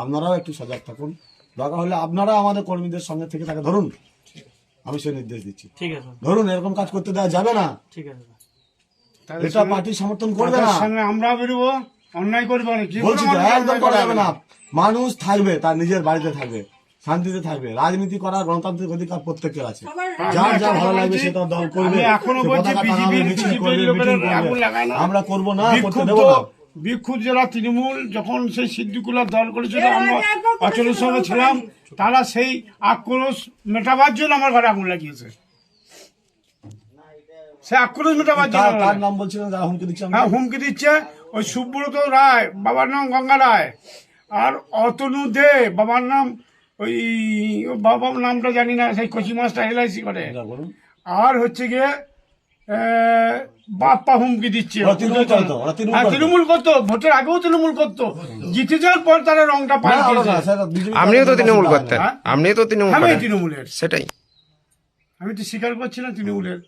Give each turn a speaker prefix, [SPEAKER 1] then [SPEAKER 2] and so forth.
[SPEAKER 1] আপনারাও একটু সজাগ থাকুন, দরকার হলে আপনারা আমাদের কর্মীদের সঙ্গে থেকে তাকে ধরুন, আমি সেই নির্দেশ দিচ্ছি।
[SPEAKER 2] ঠিক আছে,
[SPEAKER 1] ধরুন, এরকম কাজ করতে দেওয়া যাবে না,
[SPEAKER 2] ঠিক আছে।
[SPEAKER 1] এটা পার্টি সমর্থন করবে না।
[SPEAKER 3] আমরা বেরোবো, অন্যায় করবো না,
[SPEAKER 1] বলছি তো, একদম করা যাবে না। মানুষ থাকবে, তার নিজের বাড়িতে থাকবে, শান্তিতে থাকবে। রাজনীতি করার গণতান্ত্রিক অধিকার প্রত্যেকের আছে, যার যা ভালো লাগবে সেটা দল করবে,
[SPEAKER 3] এখনো
[SPEAKER 1] সে
[SPEAKER 3] বলছি
[SPEAKER 1] পতাকা টাঙাবে, মিছিল করবে, মিটিং করবে। আমরা করবো না, করতে দেবো না।
[SPEAKER 3] বিক্ষুব্ধ যারা তৃণমূল যখন সেই সিদ্দিকুল্লাহ দল করেছিল, আমরা অচলের সঙ্গে ছিলাম, তারা সেই আক্রোশ মেটাবার জন্য আমার ঘরে আগুন লাগিয়েছে। সে আক্রোশ মেটাবার জন্য।
[SPEAKER 1] তার নাম বলছিলেন, যারা হুমকি দিচ্ছে।
[SPEAKER 3] হ্যাঁ, হুমকি দিচ্ছে ওই সুব্রত রায়, বাবার নাম গঙ্গা রায়, আর অতনু দে, বাবার নাম ওই বাবার নামটা জানি না, সেই কচি মাছটা LIC করে। আর হচ্ছে গিয়ে বাপ্পা হুমকি দিচ্ছে। তৃণমূল করতো, ভোটের আগেও তৃণমূল করতো, জিতে যাওয়ার পর তারা রংটা পাল্টিয়েছে।
[SPEAKER 4] আপনিও তো তৃণমূল করতেন, আপনিও তো
[SPEAKER 3] আমি
[SPEAKER 4] তৃণমূল,
[SPEAKER 3] তৃণমূলের,
[SPEAKER 4] সেটাই
[SPEAKER 3] আমি তো স্বীকার করছিলাম তৃণমূলের।